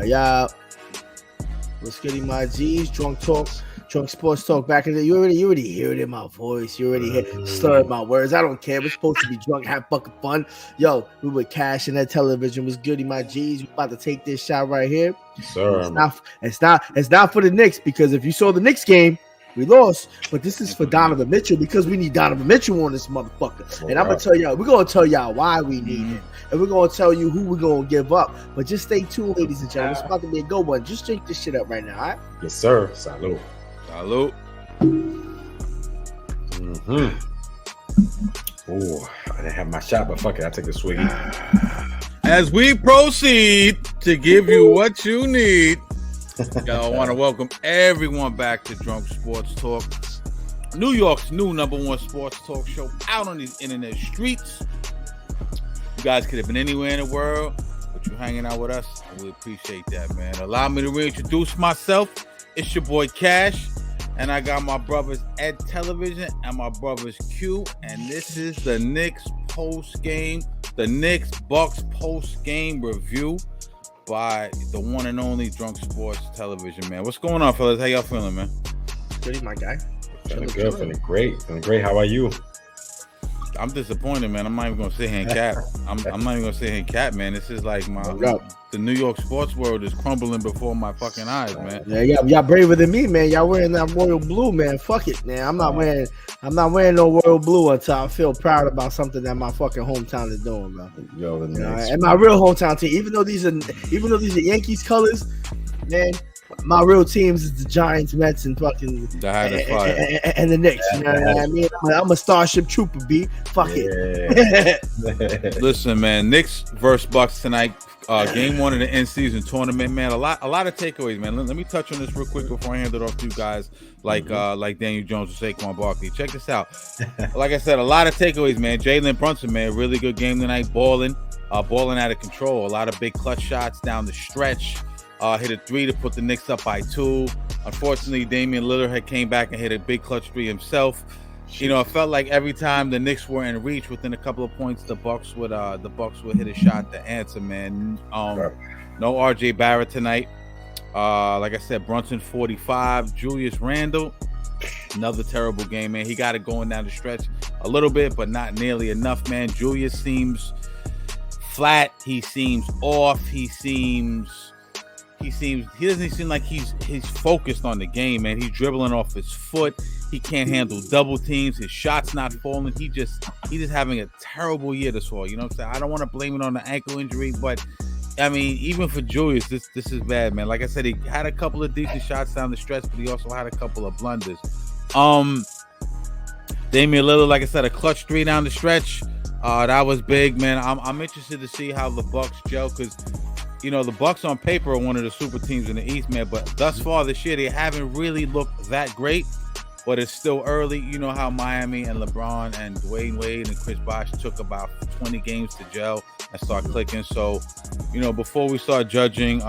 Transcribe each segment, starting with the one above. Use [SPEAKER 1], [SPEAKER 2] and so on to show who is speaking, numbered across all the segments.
[SPEAKER 1] Yeah. What's good, my G's? Drunk sports talk. Back in the you already hear it in my voice. You already hear slurring my words. I don't care. We're supposed to be drunk, have fucking fun. Yo, we with Cash and that television. Was goody, my G's. We about to take this shot right here.
[SPEAKER 2] Sir,
[SPEAKER 1] it's not for the Knicks, because if you saw the Knicks game, we lost. But this is for Donovan Mitchell, because we need Donovan Mitchell on this motherfucker. And I'm gonna tell y'all, we're gonna tell y'all why we need him. And we're gonna tell you who we're gonna give up. But just stay tuned, ladies and gentlemen. It's about to be a good one. Just drink this shit up right now, all right?
[SPEAKER 2] Yes, sir. Salud.
[SPEAKER 3] Salud.
[SPEAKER 2] Oh, I didn't have my shot, but fuck it, I'll take a swiggy.
[SPEAKER 3] As we proceed to give you what you need, I want to welcome everyone back to Drunk Sports Talk, New York's new #1 sports talk show out on these internet streets. You guys could have been anywhere in the world, but you're hanging out with us, and we appreciate that, man. Allow me to reintroduce myself. It's your boy Cash, and I got my brothers Ed Television and my brothers Q, and this is the Knicks post-game, the Knicks Bucks post-game review by the one and only Drunk Sports Television, man. What's going on, fellas? How y'all feeling, man?
[SPEAKER 1] Goody, my guy.
[SPEAKER 2] Feeling good, feeling great. How are you?
[SPEAKER 3] I'm disappointed, man. I'm not even gonna sit here and cap. I'm not even gonna sit here and cap, man. This is like the New York sports world is crumbling before my fucking eyes, man.
[SPEAKER 1] Yeah, y'all braver than me, man. Y'all wearing that royal blue, man. Fuck it, man. I'm not wearing no royal blue until I feel proud about something that my fucking hometown is doing, bro.
[SPEAKER 2] Yo,
[SPEAKER 1] and my real hometown team, even though these are Yankees colors, man. My real teams is the Giants, Mets, and fucking and the Knicks. You know what I mean? I'm a Starship Trooper, B. Fuck it.
[SPEAKER 3] Listen, man. Knicks versus Bucks tonight. Game 1 of the in-season tournament, man. A lot of takeaways, man. Let me touch on this real quick before I hand it off to you guys, like Daniel Jones or Saquon Barkley. Check this out. Like I said, a lot of takeaways, man. Jalen Brunson, man, really good game tonight. Balling out of control. A lot of big clutch shots down the stretch. Hit a 3 to put the Knicks up by 2. Unfortunately, Damian Lillard had came back and hit a big clutch 3 himself. You know, it felt like every time the Knicks were in reach within a couple of points, the Bucks would hit a shot to answer, man. No RJ Barrett tonight. Like I said, Brunson 45, Julius Randle, another terrible game, man. He got it going down the stretch a little bit, but not nearly enough, man. Julius seems flat. He seems off. He doesn't seem like he's focused on the game, man. He's dribbling off his foot. He can't handle double teams. His shot's not falling. He's just having a terrible year this fall. You know what I'm saying? I don't want to blame it on the ankle injury, but I mean, even for Julius, this is bad, man. Like I said, he had a couple of decent shots down the stretch, but he also had a couple of blunders. Damian Lillard, like I said, a clutch 3 down the stretch. That was big, man. I'm interested to see how the Bucks gel, because you know, the Bucks on paper are one of the super teams in the East, man. But thus far this year, they haven't really looked that great. But it's still early. You know how Miami and LeBron and Dwayne Wade and Chris Bosh took about 20 games to gel and start clicking. So, you know, before we start judging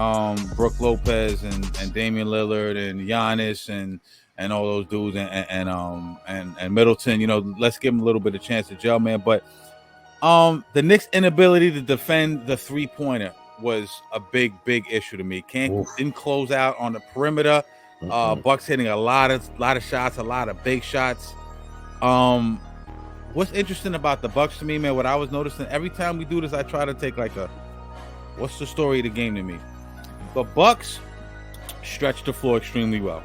[SPEAKER 3] Brook Lopez and Damian Lillard and Giannis and all those dudes and Middleton, you know, let's give them a little bit of chance to gel, man. But the Knicks' inability to defend the three-pointer was a big issue to me. Didn't close out on the perimeter. Bucks hitting a lot of shots, a lot of big shots. What's interesting about the Bucks to me, man, what I was noticing, every time we do this, I try to take like what's the story of the game to me? The Bucks stretch the floor extremely well.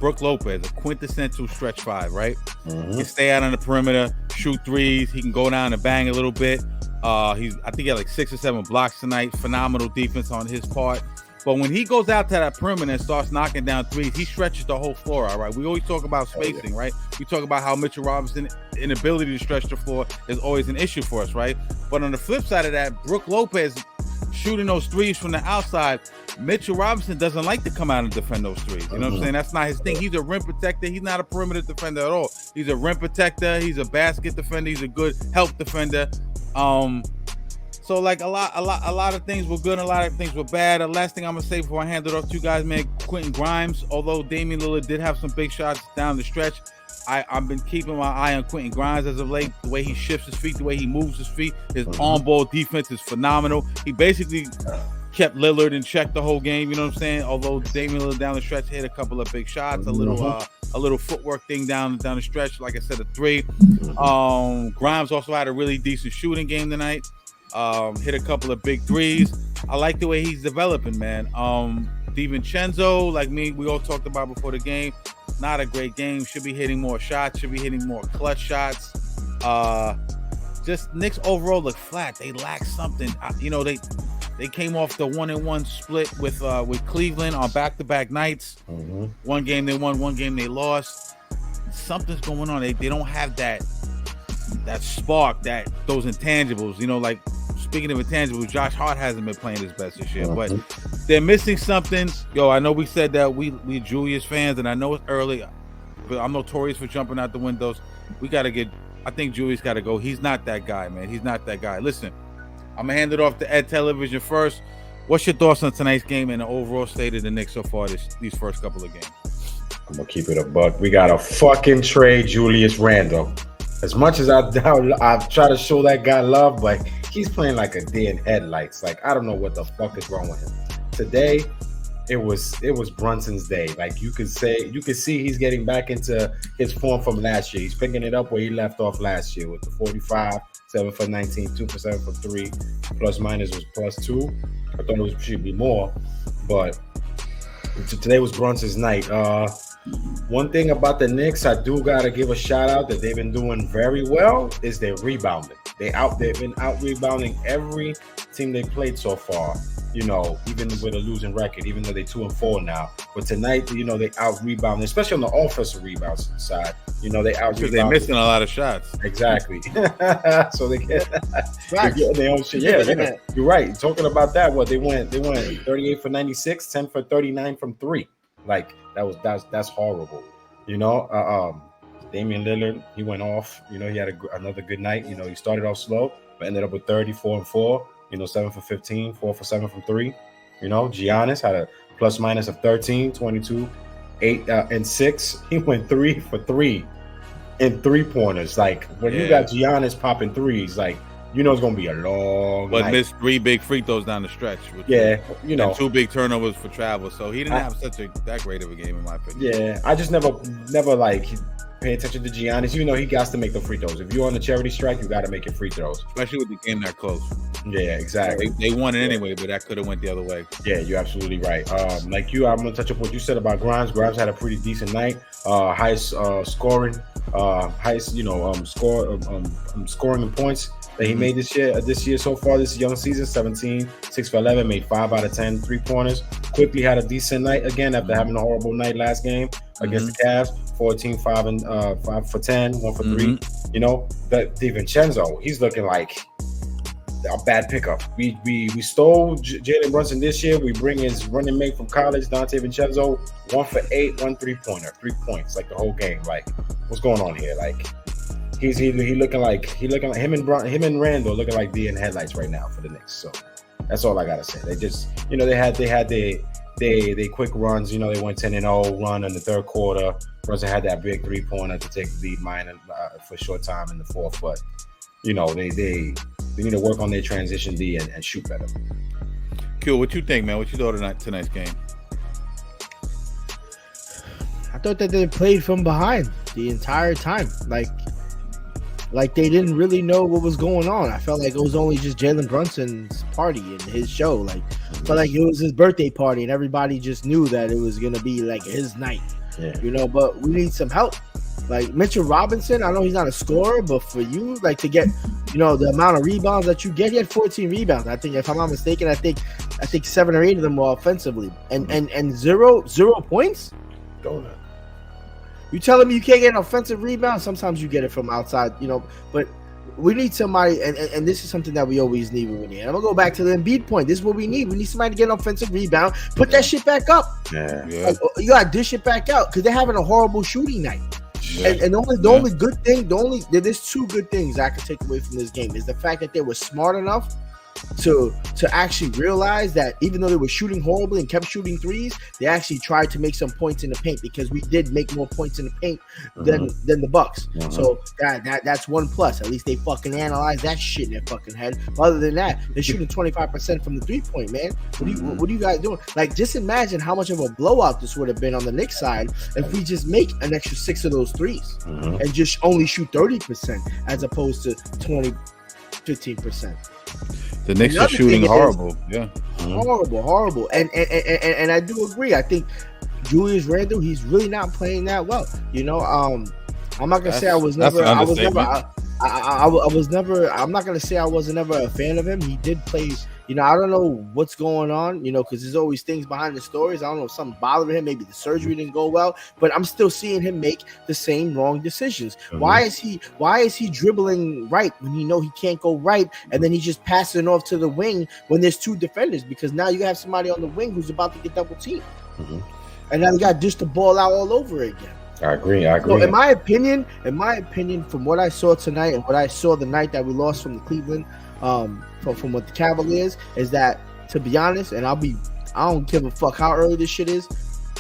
[SPEAKER 3] Brook Lopez, a quintessential stretch 5, right? He can stay out on the perimeter, shoot threes. He can go down and bang a little bit. I think he had like 6 or 7 blocks tonight. Phenomenal defense on his part. But when he goes out to that perimeter and starts knocking down threes, he stretches the whole floor, all right? We always talk about spacing, right? We talk about how Mitchell Robinson's inability to stretch the floor is always an issue for us, right? But on the flip side of that, Brook Lopez shooting those threes from the outside, Mitchell Robinson doesn't like to come out and defend those threes. You know what I'm saying? That's not his thing. He's a rim protector. He's not a perimeter defender at all. He's a rim protector. He's a basket defender. He's a good help defender. So like a lot of things were good, and a lot of things were bad. The last thing I'm gonna say before I hand it off to you guys, man, Quentin Grimes. Although Damian Lillard did have some big shots down the stretch, I've been keeping my eye on Quentin Grimes as of late. The way he shifts his feet, the way he moves his feet, his on-ball defense is phenomenal. He basically kept Lillard in check the whole game. You know what I'm saying? Although Damian Lillard down the stretch hit a couple of big shots, a little footwork thing down the stretch. Like I said, a three. Grimes also had a really decent shooting game tonight. Hit a couple of big threes. I like the way he's developing, man. DiVincenzo, like we all talked about before the game, not a great game. Should be hitting more shots. Should be hitting more clutch shots. Just Knicks overall look flat. They lack something. They came off the 1-1 split with Cleveland on back-to-back nights. One game they won, one game they lost. Something's going on. They don't have that spark, those intangibles. Like speaking of intangibles, Josh Hart hasn't been playing his best this year, but they're missing something. Yo, I know we said that we Julius fans, and I know it's early, but I'm notorious for jumping out the windows. I think Julius got to go. He's not that guy, man. He's not that guy. Listen, I'm going to hand it off to Ed Television first. What's your thoughts on tonight's game and the overall state of the Knicks so far these first couple of games?
[SPEAKER 2] I'm going to keep it a buck. We got to fucking trade Julius Randle. As much as I've tried to show that guy love, but he's playing like a deer in headlights. Like, I don't know what the fuck is wrong with him. Today, it was Brunson's day. Like you could see he's getting back into his form from last year. He's picking it up where he left off last year with the 45, 7 for 19, 2 for 7 for 3. Plus minus was +2. I thought it should be more, but today was Brunson's night. One thing about the Knicks, I do gotta give a shout out that they've been doing very well is their rebounding. They've been out rebounding every team they played so far. Even with a losing record, even though they're 2-4 now. But tonight, they out rebounding, especially on the offensive rebounds side. They out
[SPEAKER 3] because they're missing a lot of shots.
[SPEAKER 2] Exactly. So they get their own shit. Yeah, you're right. Talking about that, they went 38 for 96, 10 for 39 from 3. Like that's horrible. Damian Lillard, he went off. He had another good night. He started off slow, but ended up with 34-4. 7 for 15, 4 for 7 from 3. Giannis had a plus minus of 13, 22, 8 and 6. He went 3 for 3 in 3-pointers. Like when you got Giannis popping threes, like it's gonna be a long night.
[SPEAKER 3] Missed 3 big free throws down the stretch. And 2 big turnovers for travel. So he didn't have that great of a game in my opinion.
[SPEAKER 2] Yeah, I just never like pay attention to Giannis, even though he got to make the free throws. If you're on the charity strike, you got to make your free throws,
[SPEAKER 3] especially with the game that close.
[SPEAKER 2] Yeah, exactly.
[SPEAKER 3] They won it anyway, but that could have went the other way.
[SPEAKER 2] Yeah, you're absolutely right. I'm gonna touch up what you said about Grimes. Grimes had a pretty decent night. Highest scoring, scoring in points that he made this year so far, this young season. 17, 6 for 11, made 5 out of 10 3-pointers. Quickly had a decent night again after having a horrible night last game against the Cavs. 14, 5 for 10, 1 for 3. But DiVincenzo, he's looking like a bad pickup. We stole Jalen Brunson this year. We bring his running mate from college, DiVincenzo, 1 for 8, 1 3-pointer, 3 points, like the whole game. Like, what's going on here? Like, he looking like him and Randle looking like deer in headlights right now for the Knicks. So that's all I gotta say. They just, they had their quick runs. They went 10-0 run in the third quarter. Brunson had that big 3-pointer to take the lead minor for a short time in the fourth, but they need to work on their transition D and shoot better.
[SPEAKER 3] Cool. What you think, man? What you thought of tonight's game?
[SPEAKER 1] I thought that they played from behind the entire time. Like they didn't really know what was going on. I felt like it was only just Jalen Brunson's party and his show. Like, I felt like it was his birthday party and everybody just knew that it was gonna be like his night. Yeah. But we need some help. Like Mitchell Robinson, I know he's not a scorer, but for you, like to get, the amount of rebounds that you get, he had 14 rebounds. I think, if I'm not mistaken, I think 7 or 8 of them were offensively, and zero points.
[SPEAKER 2] Donut.
[SPEAKER 1] You telling me you can't get an offensive rebound? Sometimes you get it from outside, but we need somebody, and this is something that we always need when we need. I'm gonna go back to the Embiid point. This is what we need. We need somebody to get an offensive rebound, put that shit back up.
[SPEAKER 2] Yeah.
[SPEAKER 1] Like, you gotta dish it back out because they're having a horrible shooting night. Yeah. And the only good thing, there's 2 good things I could take away from this game is the fact that they were smart enough to actually realize that even though they were shooting horribly and kept shooting threes, they actually tried to make some points in the paint, because we did make more points in the paint than the Bucks. So that's one plus. At least they fucking analyze that shit in their fucking head. Other than that, they're shooting 25% from the 3-point, man. What are you guys doing? Like, just imagine how much of a blowout this would have been on the Knicks side if we just make an extra 6 of those threes and just only shoot 30% as opposed to 15%.
[SPEAKER 3] The Knicks are shooting horrible.
[SPEAKER 1] Horrible. And I do agree. I think Julius Randle, he's really not playing that well. You know, I'm not gonna say I was never. I'm not gonna say I wasn't ever a fan of him. He did play. You know, I don't know what's going on, you know, because there's always things behind the stories. I don't know if something bothered him. Maybe the surgery didn't go well, but I'm still seeing him make the same wrong decisions. Why is he dribbling right when you know he can't go right, and then he's just passing off to the wing when there's 2 defenders? Because now you have somebody on the wing who's about to get double teamed, and now you got to dish the ball out all over again.
[SPEAKER 2] I agree.
[SPEAKER 1] So in my opinion, from what I saw tonight and what I saw the night that we lost from the Cleveland, from what the Cavaliers, is that, to be honest, and I don't give a fuck how early this shit is,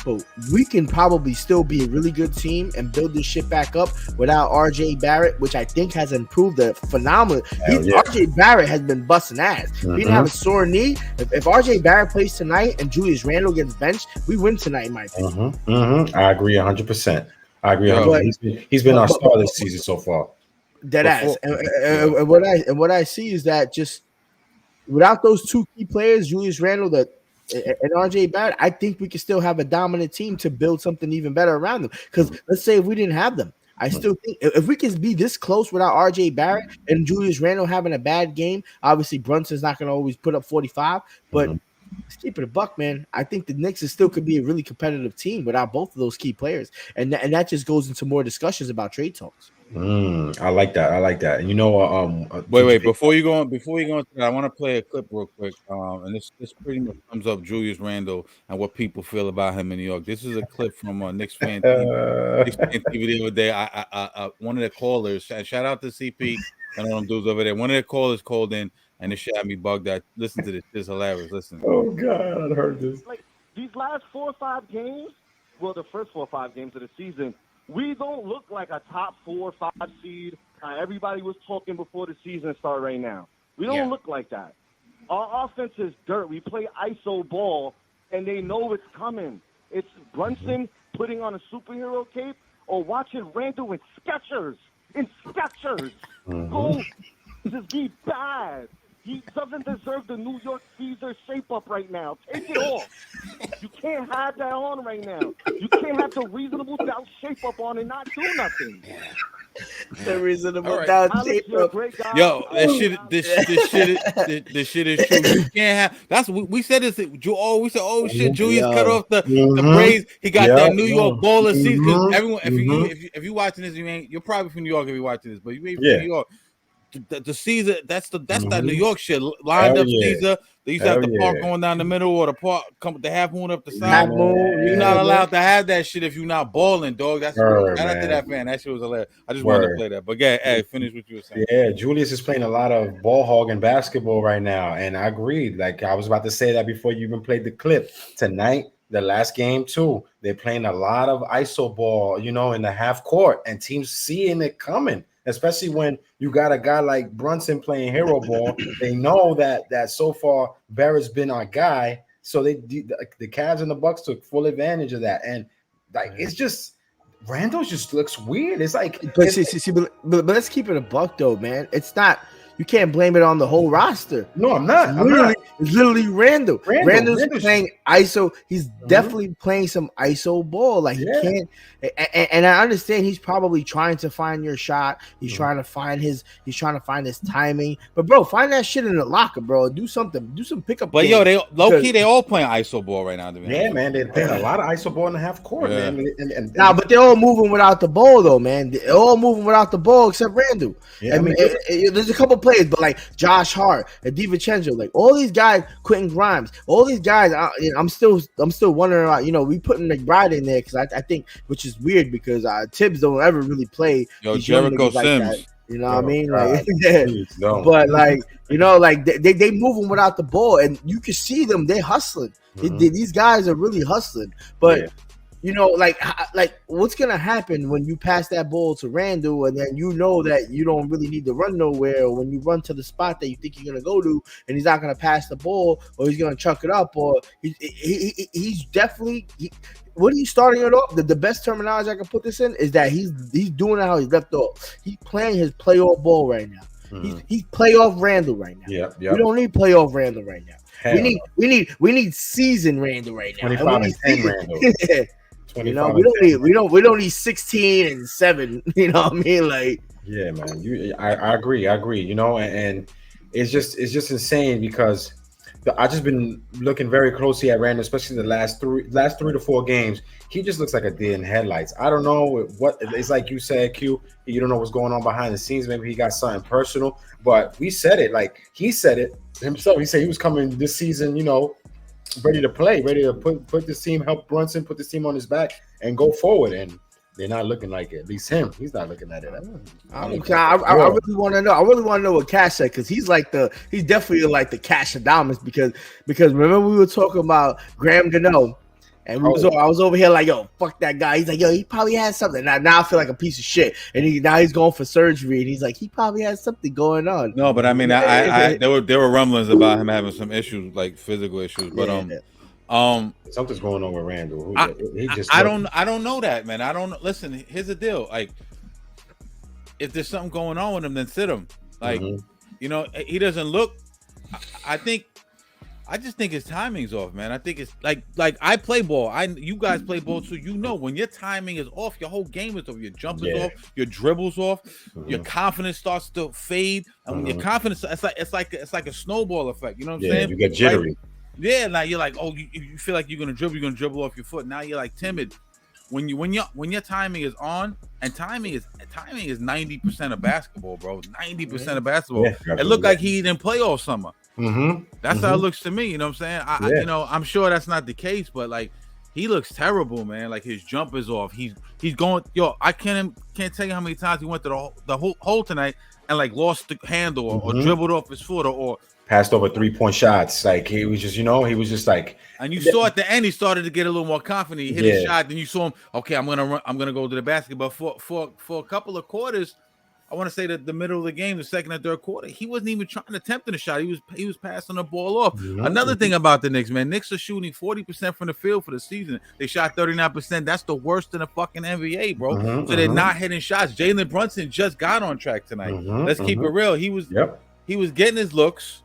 [SPEAKER 1] but we can probably still be a really good team and build this shit back up without RJ Barrett, which I think has improved phenomenally. RJ Barrett has been busting ass. He didn't have a sore knee. If RJ Barrett plays tonight and Julius Randle gets benched, we win tonight, in my opinion.
[SPEAKER 2] I agree 100%. He's been our star this season so far.
[SPEAKER 1] Dead ass. And what I see is that just without those 2 key players, Julius Randle and RJ Barrett, I think we can still have a dominant team to build something even better around them. Because let's say if we didn't have them, I still think if we can be this close without RJ Barrett and Julius Randle having a bad game, obviously Brunson's not going to always put up 45, but let's keep it a buck, man. I think the Knicks still could be a really competitive team without both of those key players, and that just goes into more discussions about trade talks.
[SPEAKER 2] I like that. And you know,
[SPEAKER 3] wait. Before you go into that, I want to play a clip real quick. And this pretty much sums up Julius Randle and what people feel about him in New York. This is a clip from Knicks fan TV the other day. I one of the callers, shout out to CP and all them dudes over there. One of the callers called in, and this shit had me bugged out. Listen to this. It's hilarious. Listen.
[SPEAKER 2] Oh God, I heard this.
[SPEAKER 4] Like these last 4 or 5 games, well, the first 4 or 5 games of the season, we don't look like a top 4 or 5 seed. Everybody was talking before the season started right now. We don't look like that. Our offense is dirt. We play ISO ball, and they know it's coming. It's Brunson putting on a superhero cape or watching Randle in Skechers. Go just be bad. He doesn't deserve the New York Caesar shape-up right now. Take it off. You can't have that on right now. You can't have the reasonable doubt shape-up on and not do nothing.
[SPEAKER 1] The reasonable doubt shape-up.
[SPEAKER 3] Yo, this shit is true. You can't have. That's we said this. We said, oh shit, Julius cut off the braids. He got that New York baller season. Because everyone, if you watching this, you're probably from New York if you're watching this, but you ain't from New York. The Caesar, that's that New York shit. Lined up Caesar. They used to have the park going down the middle or the park come with the half moon up the side. You're not allowed to have that shit if you're not balling, dog. That's shout out to that fan. That shit was hilarious. I just wanted to play that. But hey, finish what you were saying.
[SPEAKER 2] Yeah, Julius is playing a lot of ball hogging basketball right now, and I agreed. Like I was about to say that before you even played the clip tonight. The last game too, they're playing a lot of ISO ball, you know, in the half court, and teams seeing it coming. Especially when you got a guy like Brunson playing hero ball, they know that so far Barrett's been our guy. So the Cavs and the Bucks took full advantage of that, and like it's just Randle just looks weird. It's like,
[SPEAKER 1] but let's keep it a buck though, man. It's not. You can't blame it on the whole roster.
[SPEAKER 2] No, I'm not.
[SPEAKER 1] It's literally Randle. Randle's playing ISO. He's definitely playing some ISO ball. Like he can't. And I understand he's probably trying to find your shot. He's trying to find his. He's trying to find his timing. But bro, find that shit in the locker, bro. Do something. Do some pickup.
[SPEAKER 3] But yo, they low key, they all playing ISO ball right now.
[SPEAKER 2] Man, they're playing a lot of ISO ball in the half court, man.
[SPEAKER 1] But they're all moving without the ball, though, man. They're all moving without the ball except Randle. I mean, there's a couple players, but like Josh Hart and DiVincenzo, like all these guys, Quentin Grimes, all these guys, I'm still wondering about. You know, we putting McBride in there because I think, which is weird because Tibbs don't ever really play.
[SPEAKER 3] Yo, Jericho Sims.
[SPEAKER 1] like that. You know what I mean?
[SPEAKER 2] God.
[SPEAKER 1] Like,
[SPEAKER 2] Please don't.
[SPEAKER 1] but like, you know, like they move them without the ball, and you can see them. They're hustling. These guys are really hustling. But you know, like what's gonna happen when you pass that ball to Randle, and then you know that you don't really need to run nowhere, or when you run to the spot that you think you're gonna go to, and he's not gonna pass the ball, or he's gonna chuck it up, or he's definitely. When he's starting it off, the best terminology I can put this in is that he's doing it how he's left off. He's playing his playoff ball right now. He's playoff Randle right now.
[SPEAKER 2] Yeah.
[SPEAKER 1] We don't need playoff Randle right now.
[SPEAKER 2] Hell
[SPEAKER 1] We need season Randle right now.
[SPEAKER 2] 25 and 10 Randle.
[SPEAKER 1] You know, we don't need 16 and 7. You know what I mean? Like,
[SPEAKER 2] yeah, man. I agree. You know, and it's just insane because I just been looking very closely at Randle, especially the last 3 to 4 games. He just looks like a deer in headlights. I don't know what it's like. You said, Q. You don't know what's going on behind the scenes. Maybe he got something personal, but we said it. Like he said it himself. He said he was coming this season. You know, ready to play, ready to put this team, help Brunson, put this team on his back and go forward. And they're not looking like it. At least he's not looking at it.
[SPEAKER 1] I really want to know. I really want to know what Cash said, because he's definitely like the Cash Adamas, because remember we were talking about Graham Gano, and I was over here like, yo, fuck that guy. He's like, yo, he probably has something. Now I feel like a piece of shit, and now he's going for surgery, and he's like, he probably has something going on.
[SPEAKER 3] No, but I mean, there were rumblings about him having some issues, like physical issues, but
[SPEAKER 2] something's going on with Randle.
[SPEAKER 3] I don't know that, man. I don't listen. Here's the deal: like, if there's something going on with him, then sit him. Like, you know, he doesn't look. I just think his timing's off, man. I think it's like I play ball. You guys play ball too. You know, when your timing is off, your whole game is off. Your jump is off. Your dribbles off. Your confidence starts to fade. And when your confidence, it's like a snowball effect. You know what I'm saying?
[SPEAKER 2] You get jittery.
[SPEAKER 3] Like, yeah, like you're like, oh, you feel like you're gonna dribble off your foot. Now you're like timid. When your timing is on, and timing is 90% of basketball, bro. 90% of basketball. Yeah, it looked like he didn't play all summer. That's how it looks to me. You know what I'm saying? You know, I'm sure that's not the case, but like he looks terrible, man. Like his jump is off. He's going. Yo, I can't tell you how many times he went to the whole hole tonight and like lost the handle or dribbled off his foot or
[SPEAKER 2] passed over 3-point shots. Like he was just like.
[SPEAKER 3] And you saw at the end he started to get a little more confident. He hit his shot. Then you saw him. Okay, I'm gonna go to the basket. But for a couple of quarters, I want to say that the middle of the game, the second and third quarter, he wasn't even trying to attempt the shot. He was passing the ball off. Another thing about the Knicks, man, Knicks are shooting 40% from the field for the season. They shot 39%. That's the worst in the fucking NBA, bro. So they're not hitting shots. Jalen Brunson just got on track tonight. Let's keep it real. He was getting his looks,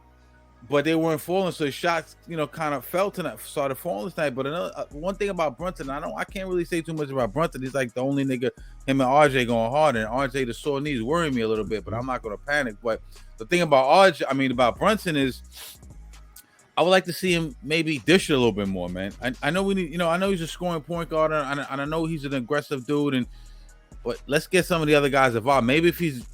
[SPEAKER 3] but they weren't falling. So his shots, you know, kind of fell tonight, started falling tonight. But another one thing about Brunson, I can't really say too much about Brunson. He's like the only nigga, him and RJ going hard, and RJ the sore knees worrying me a little bit, but I'm not gonna panic. But the thing about about Brunson is, I would like to see him maybe dish it a little bit more, man. I know we need, you know, I know he's a scoring point guard, and I know he's an aggressive dude, but let's get some of the other guys involved. Maybe if he's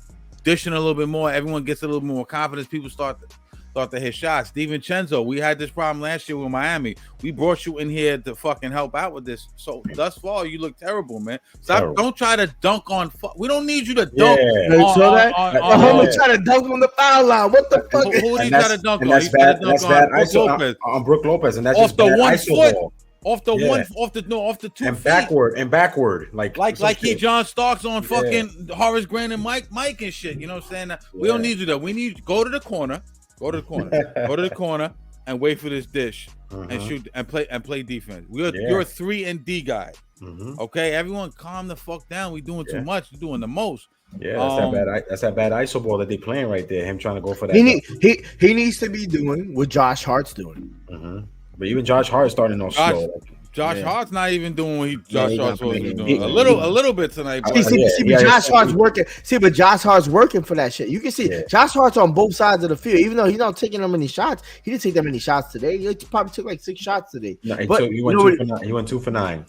[SPEAKER 3] dishing a little bit more, everyone gets a little more confidence. People start to hit shots. DiVincenzo, we had this problem last year with Miami. We brought you in here to fucking help out with this. So thus far, you look terrible, man. Don't try to dunk on. We don't need you to dunk.
[SPEAKER 1] Homie trying to dunk on the foul line. What the fuck?
[SPEAKER 3] Who did he try to dunk on?
[SPEAKER 2] That's bad. That's bad. On Brook Lopez, and that's
[SPEAKER 3] off
[SPEAKER 2] just
[SPEAKER 3] the
[SPEAKER 2] bad
[SPEAKER 3] 1
[SPEAKER 2] ISO
[SPEAKER 3] foot.
[SPEAKER 2] ball.
[SPEAKER 3] Off the 2
[SPEAKER 2] and
[SPEAKER 3] feet.
[SPEAKER 2] backward,
[SPEAKER 3] like he John Starks on fucking Horace Grant and Mike and shit. You know what I'm saying? We don't need you though. We need go to the corner. Go to the corner and wait for this dish and shoot and play defense. You're a 3-and-D guy. Okay, everyone, calm the fuck down. We doing too much. You're doing the most.
[SPEAKER 2] Yeah, that's that bad ISO ball that they playing right there. Him trying to go for that.
[SPEAKER 1] He needs to be doing what Josh Hart's doing.
[SPEAKER 2] But even Josh Hart starting off slow.
[SPEAKER 3] Josh Hart's not even doing what Josh Hart's supposed to be doing. A little bit tonight.
[SPEAKER 1] But Josh Hart's working. But Josh Hart's working for that shit. You can see Josh Hart's on both sides of the field. Even though he's not taking that many shots, he didn't take that many shots today. He probably took like 6 shots today.
[SPEAKER 2] No, he went 2 for 9.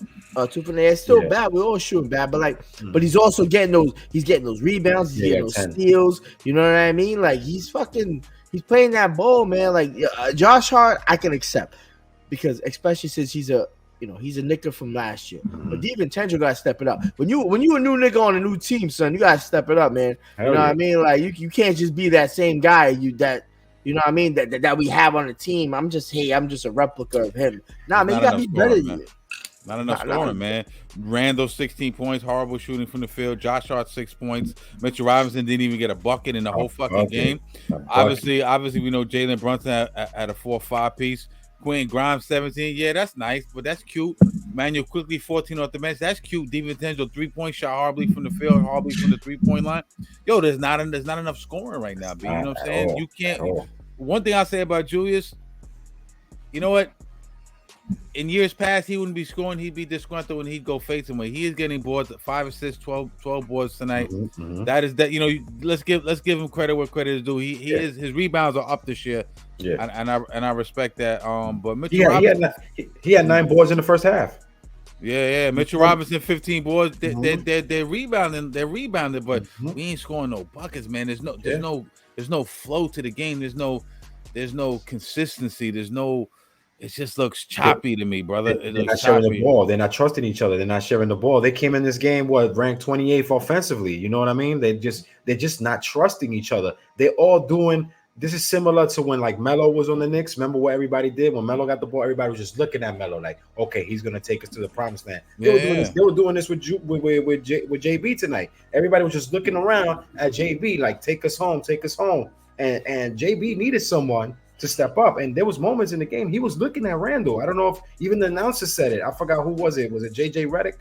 [SPEAKER 1] 2 for 9. It's still bad. We're all shooting bad, but but he's also getting those. He's getting those rebounds. He's getting those 10 steals. You know what I mean? Like he's playing that ball, man. Like Josh Hart, I can accept because especially since he's a he's a nigga from last year. But DiVincenzo got to step it up. When you a new nigga on a new team, son, you got to step it up, man.
[SPEAKER 2] Hell
[SPEAKER 1] you know
[SPEAKER 2] yeah.
[SPEAKER 1] what I mean? Like you can't just be that same guy you know what I mean, that we have on the team. I'm just a replica of him. Nah, man, you gotta be better than you.
[SPEAKER 3] Not enough scoring, man. Randle 16 points, horrible shooting from the field. Josh Hart 6 points. Mitchell Robinson didn't even get a bucket in the whole fucking game. Obviously, we know Jalen Brunson had a 4-5 piece. Quentin Grimes 17. Yeah, that's nice, but that's cute. Manuel quickly 14 off the bench. That's cute. DiVincenzo 3-point shot horribly from the field, horribly from the 3-point line. Yo, there's not enough scoring right now, B. You know what I'm saying? You can't. One thing I'll say about Julius, you know what? In years past, he wouldn't be scoring. He'd be disgruntled and he'd go face him. He is getting boards, 5 assists, 12 boards tonight. That is that. Let's give him credit where credit is due. He is, his rebounds are up this year. Yeah, and I respect that. But Mitchell Robinson,
[SPEAKER 2] he had 9 boards in the first half.
[SPEAKER 3] Yeah. Mitchell Robinson 15 boards. They're rebounding. They're rebounding, but we ain't scoring no buckets, man. There's no flow to the game. There's no consistency. It just looks choppy to me, brother.
[SPEAKER 2] They're not sharing the ball. They're not trusting each other. They're not sharing the ball. They came in this game ranked 28th offensively. You know what I mean? They're just not trusting each other. They're all doing. This is similar to when like Melo was on the Knicks. Remember what everybody did when Melo got the ball? Everybody was just looking at Melo like, okay, he's gonna take us to the promised land. They were doing this with JB tonight. Everybody was just looking around at JB like, take us home. And JB needed someone to step up. And there was moments in the game he was looking at Randle. I don't know if even the announcer said it. I forgot who was it. Was it JJ Redick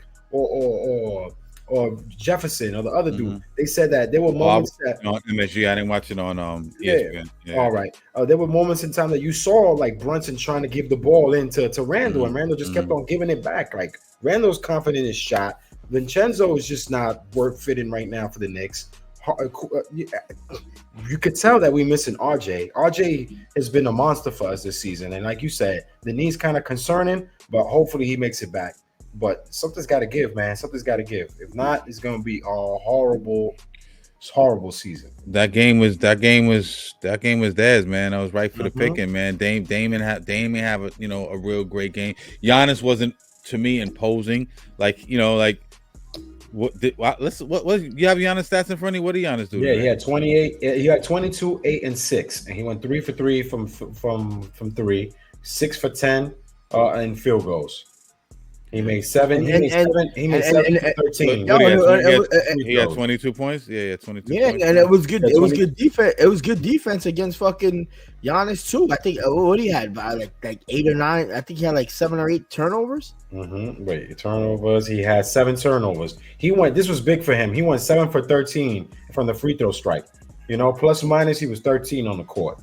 [SPEAKER 2] or Jefferson or the other dude? They said that there were moments
[SPEAKER 3] on MSG. I didn't watch it on ESPN. Yeah.
[SPEAKER 2] All right. There were moments in time that you saw like Brunson trying to give the ball into Randle, and Randle just kept on giving it back. Like Randle's confident in his shot. Vincenzo is just not worth fitting right now for the Knicks. You could tell that we're missing RJ. RJ has been a monster for us this season, and like you said, the knee's kind of concerning, but hopefully he makes it back. But something's got to give, man. Something's got to give. If not, it's going to be a horrible season. That game was theirs, man. I was right for the picking, man. Damon have a real great game. Giannis wasn't, to me, imposing. What you have Giannis stats in front of you? What did Giannis do? Yeah, he had 28. He had 22, 8, and 6, and he went 3 for 3 from 3, 6 for 10 in field goals. He made 7. He made 7 for 13.
[SPEAKER 3] He had 22 points. Yeah, 22.
[SPEAKER 1] Yeah,
[SPEAKER 3] points.
[SPEAKER 1] And it was good. It was good defense. It was good defense against fucking Giannis too. I think what he had like 8 or 9. I think he had like 7 or 8 turnovers.
[SPEAKER 2] Turnovers. He had 7 turnovers. This was big for him. He went 7 for 13 from the free throw strike. Plus or minus, he was 13 on the court.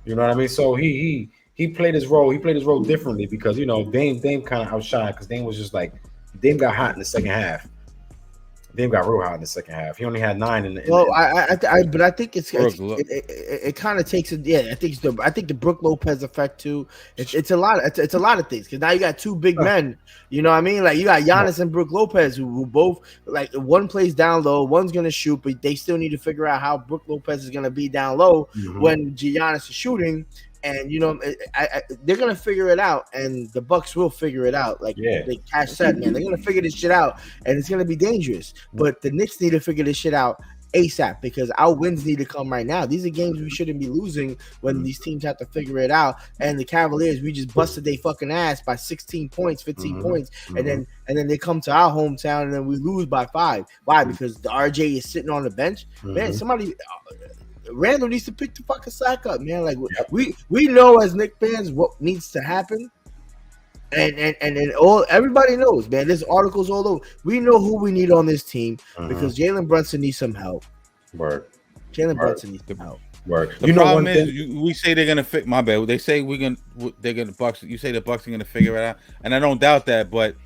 [SPEAKER 2] You know what I mean? So he played his role. He played his role differently because Dame kind of outshined because Dame was just like Dame got hot in the second half. Dame got real hot in the second half. He only had 9 in the.
[SPEAKER 1] But I think it kind of takes it. Yeah, I think the Brook Lopez effect too. It's a lot. It's a lot of things because now you got 2 big men. You know what I mean? Like you got Giannis and Brook Lopez who both like one plays down low, one's gonna shoot, but they still need to figure out how Brook Lopez is gonna be down low when Giannis is shooting. And they're gonna figure it out, and the Bucks will figure it out. Like Cash said, man, they're gonna figure this shit out, and it's gonna be dangerous. But the Knicks need to figure this shit out ASAP because our wins need to come right now. These are games we shouldn't be losing when these teams have to figure it out. And the Cavaliers, we just busted their fucking ass by 16 points, 15 points, and then they come to our hometown and then we lose by 5. Why? Because the RJ is sitting on the bench. Man, somebody. Randle needs to pick the fucking sack up, man. Like we know as Knicks fans what needs to happen, and everybody knows, man. There's articles all over. We know who we need on this team because Jalen Brunson needs some help. Jalen Brunson needs some help.
[SPEAKER 3] The problem is we say they're gonna fix. My bad. They say they're gonna Bucks. You say the Bucks are gonna figure it out, and I don't doubt that, but.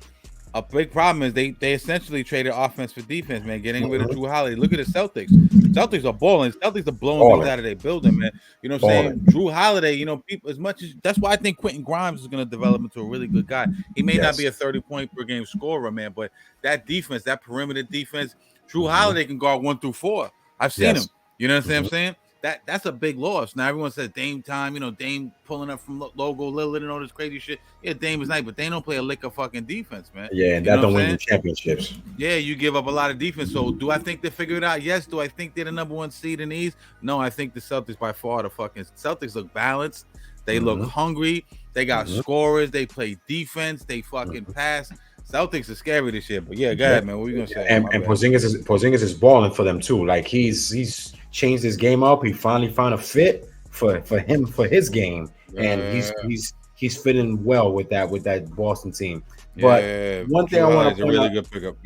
[SPEAKER 3] A big problem is they essentially traded offense for defense, man. Getting rid of Drew Holiday. Look at the Celtics. Celtics are balling. Celtics are blowing things out of their building, man. You know what I'm saying? Drew Holiday. People as much as that's why I think Quentin Grimes is going to develop into a really good guy. He may not be a 30-point per game scorer, man, but that defense, that perimeter defense, Drew Holiday can guard 1 through 4. I've seen him. You know what I'm saying? that's a big loss. Now everyone says Dame time, Dame pulling up from Logo Lillard and all this crazy shit. Yeah, Dame is nice, but they don't play a lick of fucking defense, man.
[SPEAKER 2] Yeah, and that don't win you championships.
[SPEAKER 3] Yeah, you give up a lot of defense. So do I think they figure it out? Yes. Do I think they're the number 1 seed in the East? No, I think the Celtics by far Celtics look balanced. They look hungry. They got scorers. They play defense. They fucking pass. Celtics are scary this year. But yeah, go ahead, man. What are you gonna say?
[SPEAKER 2] And Porzingis is balling for them too. Like he's changed his game up. He finally found a fit for him for his game, and he's fitting well with that Boston team. But one thing I want to point out,
[SPEAKER 3] good pickup.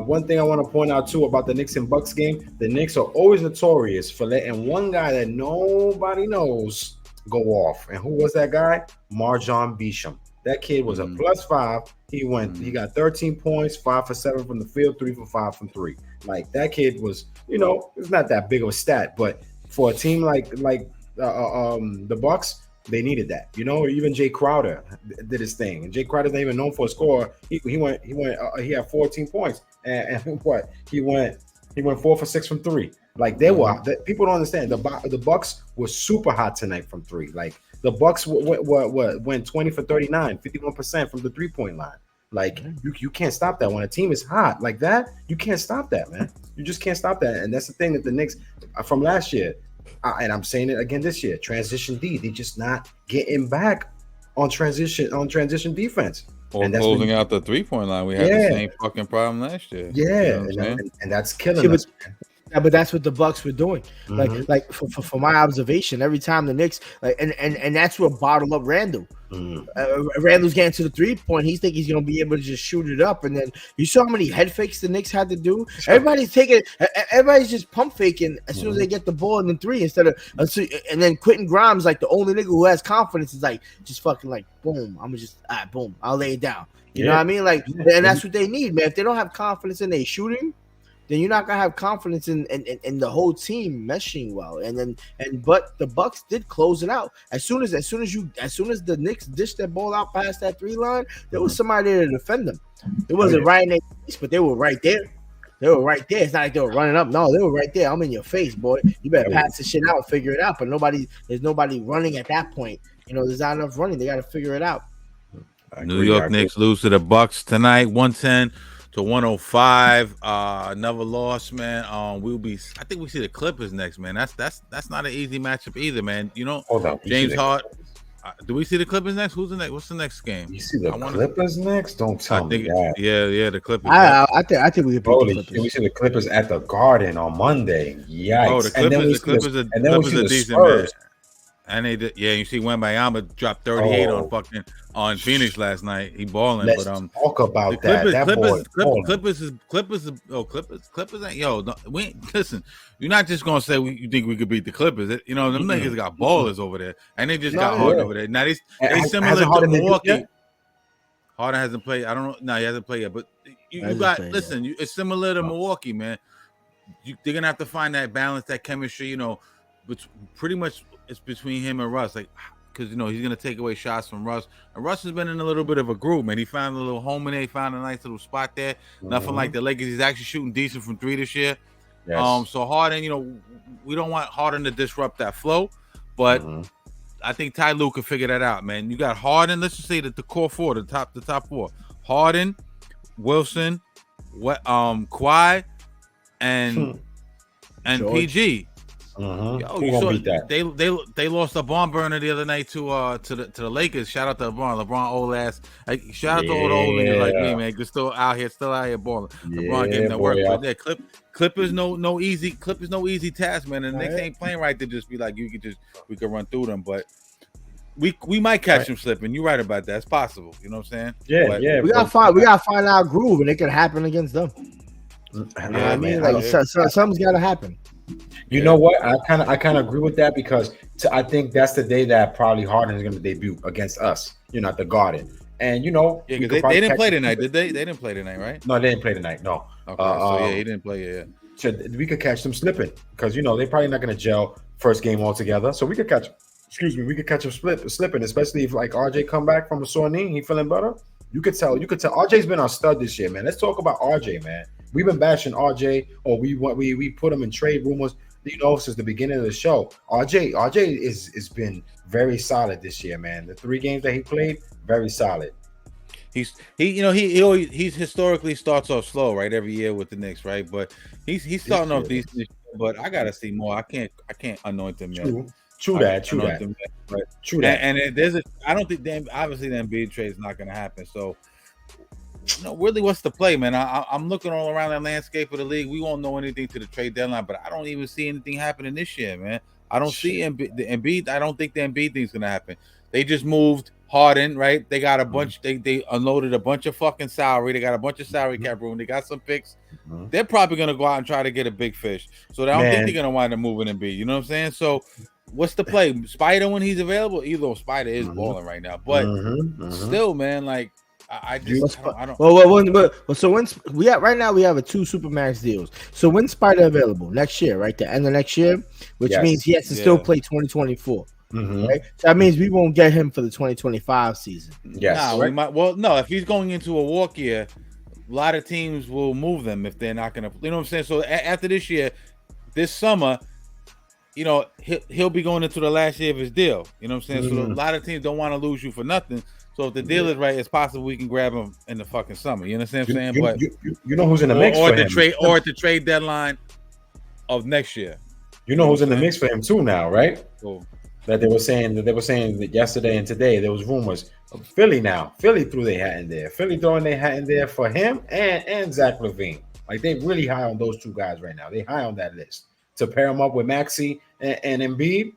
[SPEAKER 2] one thing I want to point out too about the Knicks and Bucks game, the Knicks are always notorious for letting one guy that nobody knows go off. And who was that guy? Marjon Beecham. That kid was a +5. He got 13 points, 5 for 7 from the field, 3 for 5 from 3. Like that kid was, it's not that big of a stat, but for a team like the Bucks, they needed that, Even Jay Crowder did his thing, and Jay Crowder's not even known for a score. He had 14 points, and what he went 4 for 6 from 3. Like people don't understand. The Bucks were super hot tonight from 3. Like the Bucks went 20 for 39, 51% from the 3-point line. Like you can't stop that when a team is hot like that. You can't stop that, man. You just can't stop that, and that's the thing that the Knicks from last year. And I'm saying it again this year. Transition D, they just not getting back on transition defense.
[SPEAKER 3] Or closing out the 3-point line. We had the same fucking problem last year.
[SPEAKER 2] Yeah, and that's killing us.
[SPEAKER 1] Yeah, but that's what the Bucks were doing. Like for my observation, every time the Knicks and that's what bottled up Randle. Randle's getting to the 3-point. He think he's gonna be able to just shoot it up, and then you saw how many head fakes the Knicks had to do. Everybody's just pump faking as soon as they get the ball in the 3 and then Quentin Grimes, like the only nigga who has confidence, is like just fucking like boom. I'm just boom. I'll lay it down. You know what I mean? Like, and that's what they need, man. If they don't have confidence in their shooting, then you're not gonna have confidence in the whole team meshing well. But the Bucks did close it out. As soon as the Knicks dished that ball out past that 3 line, there was somebody there to defend them. It wasn't right in their face, but they were right there. They were right there. It's not like they were running up. No, they were right there. I'm in your face, boy. You better pass this shit out and figure it out. But there's nobody running at that point. There's not enough running. They got to figure it out.
[SPEAKER 3] New York Knicks lose to the Bucks tonight, 110 to 105. Another loss, man. I think we see the Clippers next, man. That's not an easy matchup either, man.
[SPEAKER 2] Hold on,
[SPEAKER 3] James Harden. Do we see the Clippers next? Who's the next? What's the next game?
[SPEAKER 2] You see the Clippers next? Don't tell me that.
[SPEAKER 3] Yeah, the Clippers.
[SPEAKER 1] I think we could beat the Clippers.
[SPEAKER 2] We see the Clippers at the Garden on Monday. Yikes!
[SPEAKER 3] Oh, the Clippers are decent, man. And they did, you see Wembanyama dropped 38 on Phoenix last night. He balling.
[SPEAKER 2] Let's talk about
[SPEAKER 3] Clippers ain't listen. You're not just gonna say you think we could beat the Clippers. Them niggas got ballers over there, and they just got Harden over there. Now they similar to Milwaukee. Harden hasn't played. I don't know. No, he hasn't played yet. But you got listen. It's similar to Milwaukee, man. They're gonna have to find that balance, that chemistry. But pretty much it's between him and Russ, like, because he's gonna take away shots from Russ, and Russ has been in a little bit of a groove, man. He found a little home in there, found a nice little spot there. Nothing like the Lakers. He's actually shooting decent from 3 this year. Yes. So Harden, we don't want Harden to disrupt that flow, but I think Ty Lue can figure that out, man. You got Harden. Let's just say that the core 4, the top 4: Harden, Wilson, Kawhi, and PG.
[SPEAKER 2] Beat that.
[SPEAKER 3] They lost a barn burner the other night to the Lakers. Shout out to LeBron old ass. Shout out to all the old niggas like me, man. You're still out here balling. LeBron getting that work. But yeah, Clippers no easy task, man. And the Knicks ain't playing right to just be like we could run through them, but we might catch them slipping. You're right about that. It's possible. You know what I'm saying?
[SPEAKER 2] Yeah.
[SPEAKER 1] We gotta find our groove, and it can happen against them. You know what I mean? Like something's gotta happen.
[SPEAKER 2] You know what? I kind of agree with that, because I think that's the day that probably Harden is going to debut against us. At the Garden, and
[SPEAKER 3] they didn't play tonight, did they? They didn't play tonight, right?
[SPEAKER 2] No, they didn't play tonight. No.
[SPEAKER 3] Okay, he didn't play. Yeah.
[SPEAKER 2] So we could catch them slipping, because they're probably not going to gel first game altogether. So we could catch. We could catch them slipping, especially if like RJ come back from a sore knee, he feeling better. You could tell RJ's been our stud this year, man. Let's talk about RJ, man. We've been bashing RJ, or we put him in trade rumors, since the beginning of the show. RJ is been very solid this year, man. The 3 games that he played, very solid.
[SPEAKER 3] He historically starts off slow, right, every year with the Knicks, right? But he's starting off decent, but I gotta see more. I can't anoint him yet.
[SPEAKER 2] True that.
[SPEAKER 3] And I don't think obviously the Embiid trade is not gonna happen. So really, what's the play, man? I'm looking all around that landscape of the league. We won't know anything to the trade deadline, but I don't even see anything happening this year, man. I don't see Embiid. I don't think the Embiid thing's gonna happen. They just moved Harden, right? They got a bunch. They unloaded a bunch of fucking salary. They got a bunch of salary cap room. They got some picks. They're probably gonna go out and try to get a big fish. So I don't think they're gonna wind up moving Embiid. You know what I'm saying? So what's the play? Spider when he's available. Either way, Spider is balling right now, but still, man, like. I don't.
[SPEAKER 1] So when we have right now, we have 2 Supermax deals. So when Spider available next year, right? The end of next year, which means he has to still play 2024. Right? So that means we won't get him for the 2025 season.
[SPEAKER 2] Yes.
[SPEAKER 3] We might. Well, no. If he's going into a walk year, a lot of teams will move them if they're not going to. You know what I'm saying? So after this year, this summer, he'll be going into the last year of his deal. You know what I'm saying? So a lot of teams don't want to lose you for nothing. So if the deal is right, it's possible we can grab him in the fucking summer. You understand what I'm saying? But
[SPEAKER 2] you know who's in the mix
[SPEAKER 3] or
[SPEAKER 2] for
[SPEAKER 3] the
[SPEAKER 2] him.
[SPEAKER 3] trade or at the trade deadline of next year.
[SPEAKER 2] You know who's in the mix for him too now, right?
[SPEAKER 3] Cool.
[SPEAKER 2] That they were saying that yesterday and today there was rumors of Philly now. Philly threw their hat in there. Philly throwing their hat in there for him and Zach LaVine. Like they're really high on those 2 guys right now. They high on that list to pair them up with Maxey and Embiid.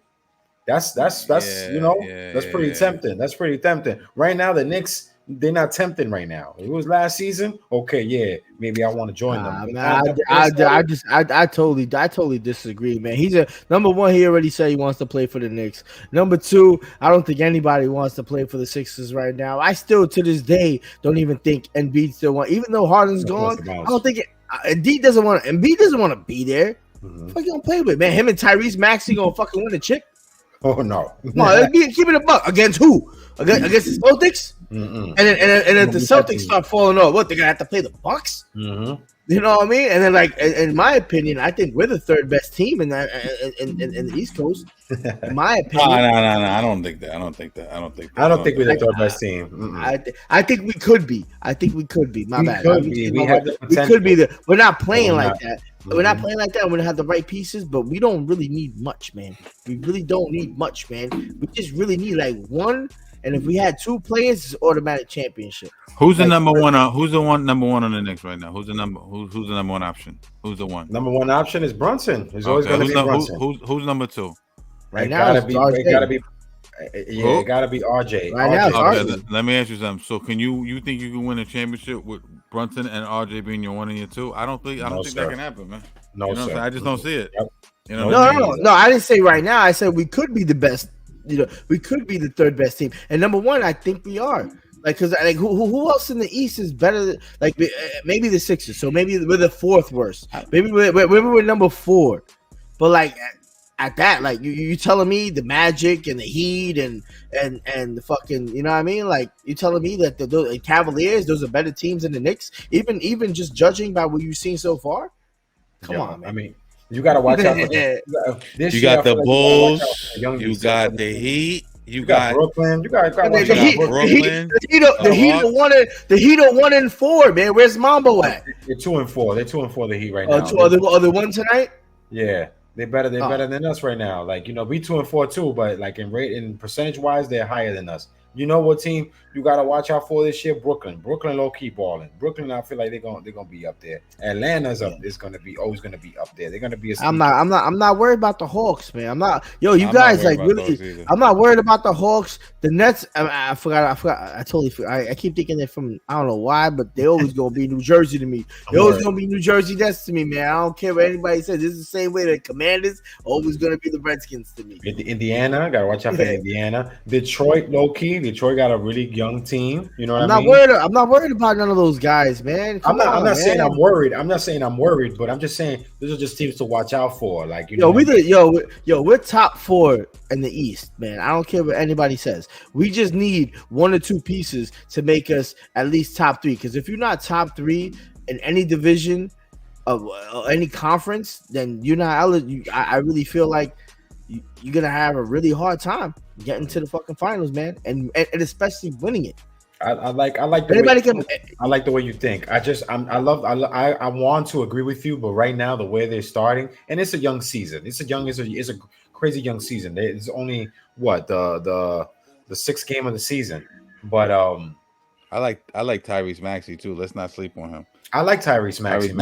[SPEAKER 2] That's pretty tempting. That's pretty tempting. Right now, the Knicks, they're not tempting right now. It was last season. Okay, maybe I want to join them.
[SPEAKER 1] I totally disagree, man. He's number 1. He already said he wants to play for the Knicks. Number 2, I don't think anybody wants to play for the Sixers right now. I still, to this day, don't even think Embiid still want. Even though Harden's gone, I don't think Embiid doesn't want to be there. Fuck, you gonna play with, man? Him and Tyrese Maxey gonna fucking win the chip.
[SPEAKER 2] Oh no!
[SPEAKER 1] No, keep it a buck. Against who? Against the Celtics? And then the Celtics start falling off. What, they're gonna have to play the Bucks? You know what I mean? And then, like, in my opinion, I think we're the 3rd best team in that in the East Coast. In my opinion,
[SPEAKER 3] no. I don't think that. I don't think
[SPEAKER 2] we're the 3rd best team.
[SPEAKER 1] I think we could be. My bad.
[SPEAKER 2] We have the potential.
[SPEAKER 1] We could be the. We're not playing like that. We're not playing like that. We're gonna have the right pieces, but we don't really need much, man. We really don't need much, man. We just really need like 1. And if we had 2 players, it's automatic championship.
[SPEAKER 3] Who's the number 1? Who's the number 1 on the Knicks right now? Who's the number 1 option? Who's the 1?
[SPEAKER 2] Number 1 option is Brunson. It's always going to be Brunson.
[SPEAKER 3] Who's number 2?
[SPEAKER 1] Right now, it
[SPEAKER 2] gotta be RJ.
[SPEAKER 1] Right now,
[SPEAKER 3] okay, let me ask you something. So, you think you can win a championship with Brunson and RJ being your 1 and your 2? I don't think that can happen, man.
[SPEAKER 2] No, sir.
[SPEAKER 3] I just don't see it.
[SPEAKER 2] Yep.
[SPEAKER 3] You know
[SPEAKER 1] no. I didn't say right now. I said we could be the best. We could be the 3rd best team. And number 1, I think we are. Like, because like who else in the East is better? Like maybe the Sixers. So maybe we're the 4th worst. Maybe we're number 4. But like at that, like you telling me the Magic and the Heat and the fucking, you know what I mean? Like you telling me that the Cavaliers, those are better teams than the Knicks? Even just judging by what you've seen so far. Come on, man.
[SPEAKER 2] I mean, you got to watch out for
[SPEAKER 3] you got the Bulls, you got the Heat, you got
[SPEAKER 2] Brooklyn, you got
[SPEAKER 3] Brooklyn.
[SPEAKER 1] The Heat are 1-4, man. Where's Mambo at?
[SPEAKER 2] They're 2-4. They're 2-4. The Heat right now.
[SPEAKER 1] Are they 1 tonight?
[SPEAKER 2] Yeah, they're better than us right now. Like, we 2-4 too, but like in percentage wise, they're higher than us. You know what team you gotta watch out for this year? Brooklyn low key balling. Brooklyn, I feel like they're gonna be up there. Atlanta's always gonna be up there. They're gonna be.
[SPEAKER 1] I'm not worried about the Hawks, man. I'm not. Yo, you guys like really. I'm not worried about the Hawks. The Nets. I forgot. I totally. I keep thinking they're from. I don't know why, but they always gonna be New Jersey to me. They always gonna be New Jersey Nets to me, man. I don't care what anybody says. This is the same way the Commanders always gonna be the Redskins to me.
[SPEAKER 2] Indiana, gotta watch out for Indiana. Detroit, low key. Detroit got a really young team. You know what
[SPEAKER 1] I
[SPEAKER 2] mean?
[SPEAKER 1] I'm not worried about none of those guys, man.
[SPEAKER 2] I'm not saying I'm worried. I'm not saying I'm worried, but I'm just saying these are just teams to watch out for. Like, we're top 4 in the East, man. I don't care what anybody says. We just need 1 or 2 pieces to make us at least top 3. Because if you're not top 3 in any division,
[SPEAKER 1] any conference, then you're not eligible. I really feel like you're gonna have a really hard time getting to the fucking finals, man, and especially winning it.
[SPEAKER 2] I like the way you think. I want to agree with you, but right now the way they're starting, and it's a young season. It's a crazy young season. It's only the sixth game of the season, but
[SPEAKER 3] I like Tyrese Maxey too. Let's not sleep on him.
[SPEAKER 2] I like Tyrese Maxey.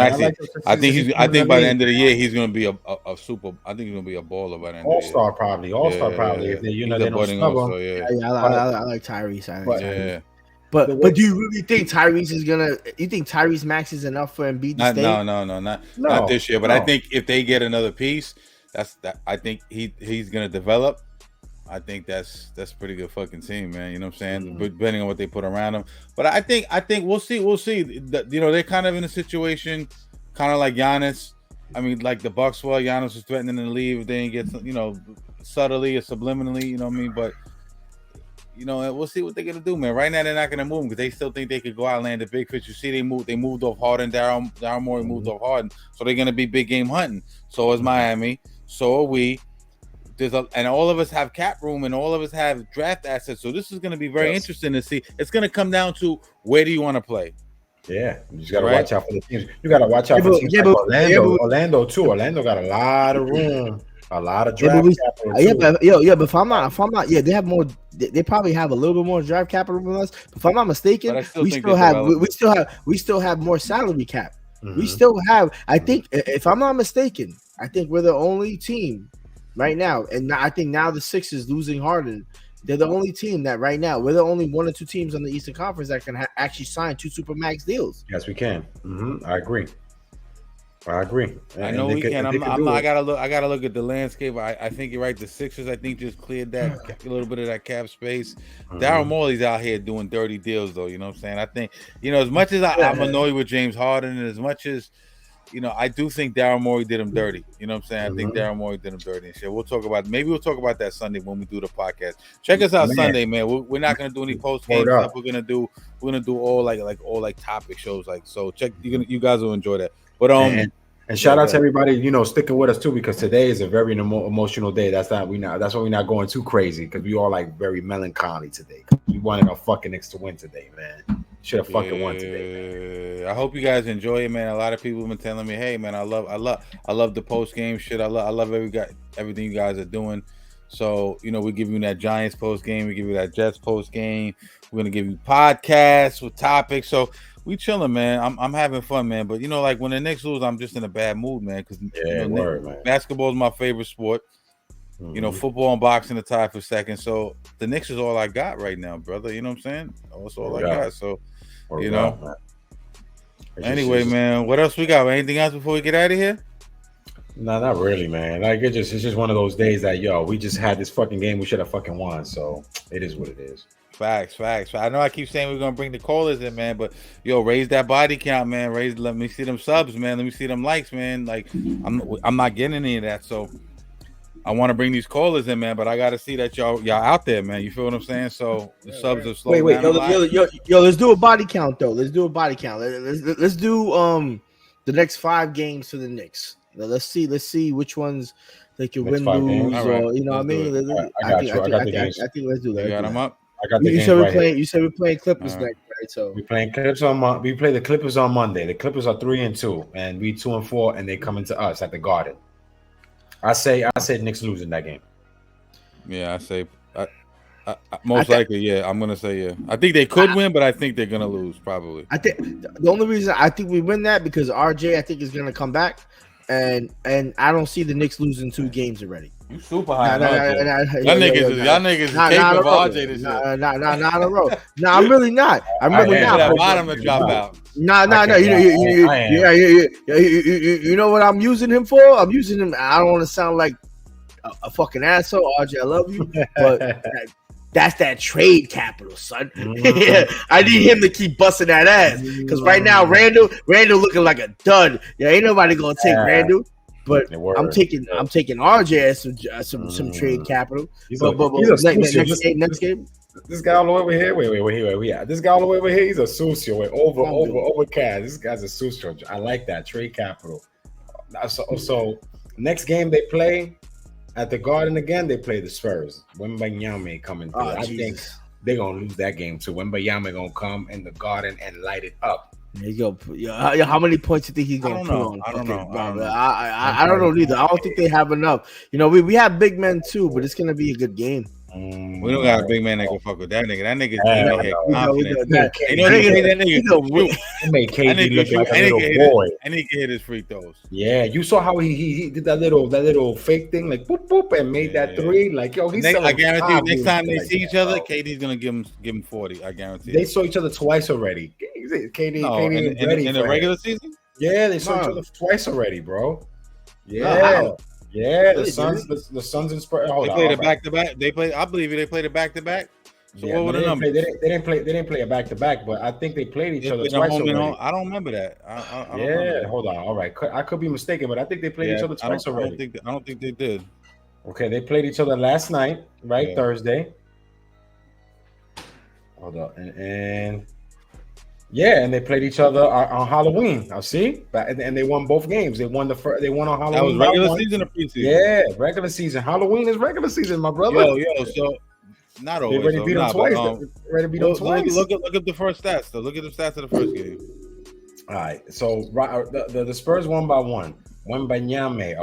[SPEAKER 3] I think by the end of the year he's going to be a super. I think he's going to be a baller by the end.
[SPEAKER 2] All-star probably. If they they don't snub him.
[SPEAKER 1] I like Tyrese. But do you really think Tyrese is gonna? You think Tyrese Maxey is enough for Embiid to stay?
[SPEAKER 3] Not this year. But I think if they get another piece, I think he's gonna develop. I think that's a pretty good fucking team, man. You know what I'm saying? Depending on what they put around them. But I think we'll see. They're kind of in a situation, kind of like Giannis. I mean, like the Bucks were. Giannis was threatening to leave if they didn't get, subtly or subliminally. You know what I mean? But we'll see what they're gonna do, man. Right now, they're not gonna move because they still think they could go out and land a big fish. You see, they moved off Harden. Daryl Morey moved off Harden, so they're gonna be big game hunting. So is Miami. So are we. And all of us have cap room, and all of us have draft assets. So this is going to be very interesting to see. It's going to come down to where do you want to play.
[SPEAKER 2] Yeah, you just got to watch out for the teams. You got to watch out for teams like Orlando too. Orlando got a lot of room, a lot of draft capital.
[SPEAKER 1] But if I'm not, they have more. They probably have a little bit more draft capital than us. But if I'm not mistaken, we still have more salary cap. Mm-hmm. We still have. I think, if I'm not mistaken, I think we're the only team right now, and I think now the Sixers losing Harden, they're the only team that right now, we're the only one or two teams on the Eastern Conference that can actually sign 2 Supermax deals.
[SPEAKER 2] Yes, we can. I agree.
[SPEAKER 3] I know we can. I gotta look at the landscape. I think you're right. The Sixers, I think, just cleared that a little bit of that cap space. Daryl Morey's out here doing dirty deals, though. You know what I'm saying? I think, as much as I'm annoyed with James Harden, and as much as I do think Daryl Morey did him dirty. You know what I'm saying? I think Daryl Morey did him dirty and shit. We'll talk about that Sunday when we do the podcast. Check us out Sunday, man. We're not gonna do any post game stuff. We're gonna do all like topic shows. So check. You guys will enjoy that. But
[SPEAKER 2] and shout out to everybody, sticking with us too, because today is a very emotional day. That's why we're not going too crazy, because we all like very melancholy today. We wanted our fucking Knicks to win today, man. Should have fucking won today, man.
[SPEAKER 3] I hope you guys enjoy it, man. A lot of people have been telling me, hey, man, I love the post game shit. I love everything you guys are doing. So, we give you that Giants post game, we give you that Jets post game. We're gonna give you podcasts with topics. So we chilling, man. I'm having fun, man. But like when the Knicks lose, I'm just in a bad mood, man. Because basketball is my favorite sport. Football and boxing are tied for second. So the Knicks is all I got right now, brother. You know what I'm saying? That's all I got. So Anyway, man, what else we got? Anything else before we get out of here?
[SPEAKER 2] No, not really, man. Like it's just one of those days that we just had this fucking game we should have fucking won. So it is what it is.
[SPEAKER 3] Facts. I know I keep saying we're gonna bring the callers in, man, but raise that body count, man. Let me see them subs, man. Let me see them likes, man. Like I'm not getting any of that, so I want to bring these callers in, man. But I gotta see that y'all out there, man. You feel what I'm saying? So the subs are slow.
[SPEAKER 1] Wait, let's do a body count though. Let's do a body count. Let's do the next 5 games for the Knicks. Let's see which ones they can win, lose, or what I mean. I think let's do that.
[SPEAKER 3] You got them up.
[SPEAKER 2] I got the games.
[SPEAKER 1] You said we're playing Clippers next, right? So
[SPEAKER 2] we're playing Clippers we play the Clippers on Monday. The Clippers are 3-2, and we 2-4, and they coming to us at the Garden. I said Knicks losing that game.
[SPEAKER 3] Yeah, I say most likely. Yeah, I'm gonna say yeah. I think they could win, but I think they're gonna lose probably.
[SPEAKER 1] I think the only reason I think we win that because RJ I think is gonna come back, and I don't see the Knicks losing 2 games already.
[SPEAKER 3] You super high. Y'all niggas is capable of RJ this year.
[SPEAKER 1] Not in a row. No, I'm really not. I'm really not.
[SPEAKER 3] That bottom to drop out.
[SPEAKER 1] No. You know what I'm using him for? I'm using him. I don't want to sound like a fucking asshole, RJ. I love you, but that's that trade capital, son. I need him to keep busting that ass because right now Randle looking like a dud. Ain't nobody gonna take Randle. But I'm taking RJ as some trade capital. Next game.
[SPEAKER 2] This guy all the way over here. Wait. We at? This guy all the way over here. He's a sucio. Wait, overcast. This guy's a sucio. I like that trade capital. So next game they play at the Garden again. They play the Spurs. Wembanyama coming through. I think they're gonna lose that game too. Wembanyama gonna come in the Garden and light it up.
[SPEAKER 1] There you go. How many points do you think he's gonna put on?
[SPEAKER 3] I don't know.
[SPEAKER 1] I don't know either. I don't think they have enough. We have big men too, but it's gonna be a good game.
[SPEAKER 3] We don't got a big man that can fuck with that nigga. That nigga
[SPEAKER 2] made KD look like a little boy.
[SPEAKER 3] And he can hit his free throws.
[SPEAKER 2] Yeah, you saw how he did that little fake thing, like boop boop, and made that three. Like yo, he's.
[SPEAKER 3] I guarantee you, next time they see each other, KD's gonna give him 40. I guarantee.
[SPEAKER 2] They saw each other twice already. KD
[SPEAKER 3] in the regular season.
[SPEAKER 2] Yeah, they saw each other twice already, bro. Yeah. Yeah, the Suns and Spurs.
[SPEAKER 3] They played it back to back. I believe they played it back to back. So what were the numbers?
[SPEAKER 2] They didn't play a back to back, but I think they played each other twice already.
[SPEAKER 3] I don't remember that. I don't
[SPEAKER 2] remember. Hold on. All right, I could be mistaken, but I think they played each other twice already.
[SPEAKER 3] I don't think they did.
[SPEAKER 2] Okay, they played each other last night, right? Yeah. Thursday. Hold on, and they played each other on Halloween. I see, and they won both games. They won They won on Halloween.
[SPEAKER 3] That was regular season or preseason?
[SPEAKER 2] Yeah, regular season. Halloween is regular season, my brother.
[SPEAKER 3] Yo. So not always.
[SPEAKER 2] They already beat them twice. Ready to beat them twice.
[SPEAKER 3] Look at the first stats. So look at the stats of the first game.
[SPEAKER 2] All right. So the Spurs won by 1. Wembanyama,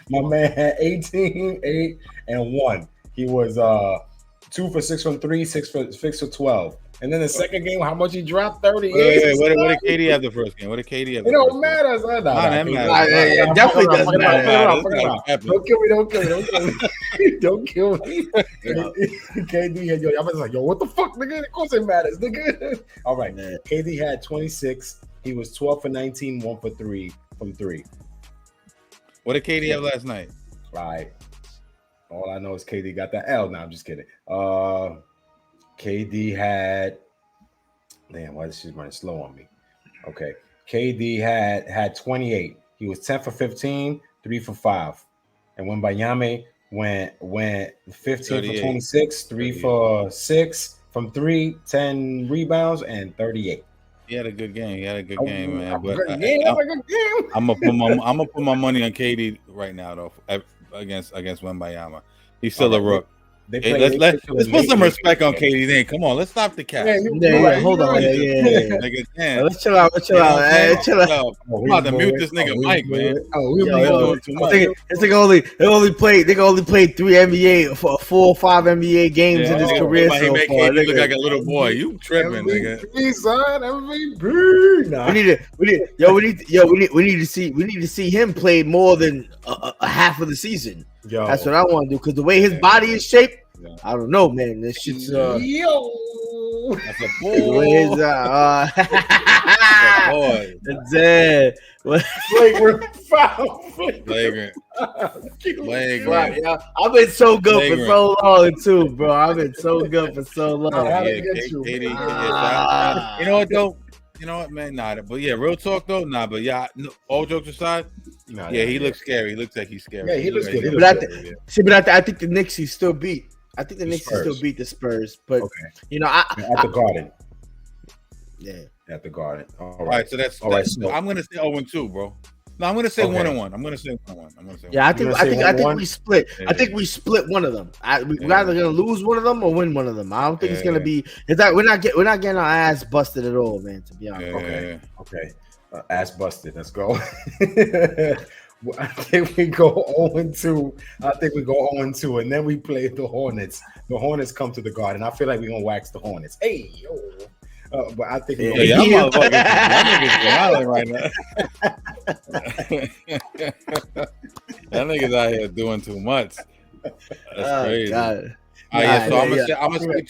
[SPEAKER 2] my man had 18, 8, and 1. He was 2 for 6 from 3, 6 for 12. And then the second game, how much he dropped? 38.
[SPEAKER 3] What did KD have the first game? It
[SPEAKER 2] don't matter.
[SPEAKER 3] That matters.
[SPEAKER 1] It definitely doesn't matter.
[SPEAKER 2] Don't kill me. KD had I was like, what the fuck, nigga? Of course it matters, nigga. All right. KD had 26. He was 12 for 19, 1 for 3 from 3.
[SPEAKER 3] What did KD have last night?
[SPEAKER 2] All right. All I know is KD got that L. Now I'm just kidding. KD had. Damn, why is she running slow on me? Okay, KD had 28. He was 10 for 15, 3 for 5, and Wembanyama went 15 for 26, 3 for 6 from 3, 10 rebounds, and 38.
[SPEAKER 3] He had a good game. Man. I'm gonna put my money on KD right now though against Wembanyama. He's still a rook. Let's put some respect on KD's name. Come on, let's stop the cap.
[SPEAKER 1] Hold on. Let's chill out. Chill out.
[SPEAKER 3] I'm about to mute this nigga Mike, man.
[SPEAKER 1] They only played 3 NBA for 4 or 5 NBA games in his career so far.
[SPEAKER 3] KD look like a little boy. You tripping, nigga?
[SPEAKER 1] We need to see him play more than a half of the season. That's what I want to do because the way his body is shaped, I don't know, man. This shit's
[SPEAKER 3] that's a boy.
[SPEAKER 1] That's it.
[SPEAKER 2] Flagrant foul.
[SPEAKER 3] Flagrant.
[SPEAKER 1] I've been so good for so long too, bro. I've been so good for so long.
[SPEAKER 3] You know what though? You know what, man? Nah, but yeah, real talk though. Nah, but yeah, all jokes aside, he looks scary. He looks like he's scary.
[SPEAKER 2] Yeah, he looks good.
[SPEAKER 1] But I think the Knicks he still beat. I think the Knicks still beat the Spurs. But at
[SPEAKER 2] the Garden.
[SPEAKER 1] Yeah,
[SPEAKER 2] at the Garden.
[SPEAKER 3] All right, so that's all right. So I'm gonna say 0-2, bro. No, I'm gonna say 1-1. I'm gonna say 1-1.
[SPEAKER 1] Yeah, I think we split. Yeah. I think we split one of them. We're either gonna lose one of them or win one of them. I don't think it's gonna be. It's like we're not getting our ass busted at all, man. To be honest.
[SPEAKER 2] Okay. Ass busted. Let's go. I think we go 0-2. I think we go 0-2, and then we play the Hornets. The Hornets come to the Garden. I feel like we're gonna wax the Hornets. Hey, yo. But I think
[SPEAKER 3] y'all niggas right now. That niggas out here doing too much. That's crazy. God. So I'm gonna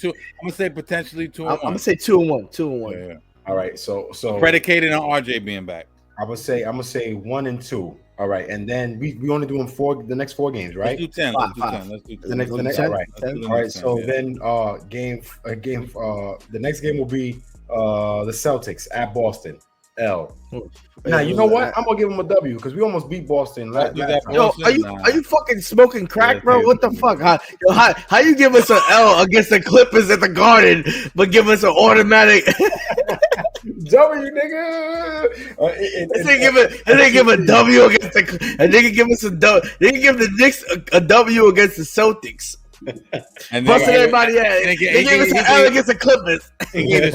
[SPEAKER 3] say potentially 2-1.
[SPEAKER 1] I'm gonna say 2-1. 2-1.
[SPEAKER 2] Yeah. All right. So
[SPEAKER 3] predicated on RJ being back.
[SPEAKER 2] I'm gonna say 1-2. All right, and then we only doing the next 4 games, right?
[SPEAKER 3] Let's do 10. Let's do 10.
[SPEAKER 2] The next. All right. All right. So then the next game will be the Celtics at Boston. L. Now you know what? I'm gonna give him a W because we almost beat Boston.
[SPEAKER 1] Yo, are you fucking smoking crack, bro? What the fuck? How you give us an L against the Clippers at the Garden, but give us an automatic
[SPEAKER 2] W, nigga?
[SPEAKER 1] They give a W against the, and they can give us a W. They can give the Knicks a W against the Celtics.
[SPEAKER 3] And
[SPEAKER 1] busting everybody out. They gave us an L against the Clippers.
[SPEAKER 3] He gave us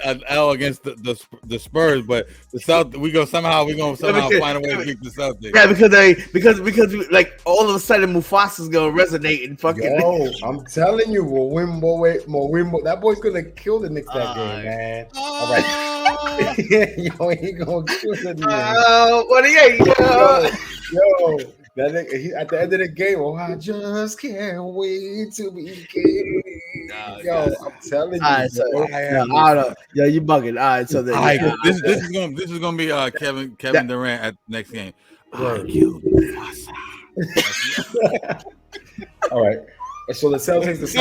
[SPEAKER 3] an L against the Spurs, but we're gonna somehow find a way to beat the Celtics.
[SPEAKER 1] Yeah, because like all of a sudden Mufasa's gonna resonate and fucking.
[SPEAKER 2] Yo, I'm telling you, we'll win more. That boy's gonna kill the Knicks that game, man. All right. Yo, he gonna kill the Knicks. Yo. That nigga, at the end of the game, I just can't wait to be king. Yo, I'm telling you.
[SPEAKER 1] All right, yo, you bugging. All right, so then,
[SPEAKER 3] this is gonna be Kevin Durant at the next game.
[SPEAKER 2] All right. So the Celtics.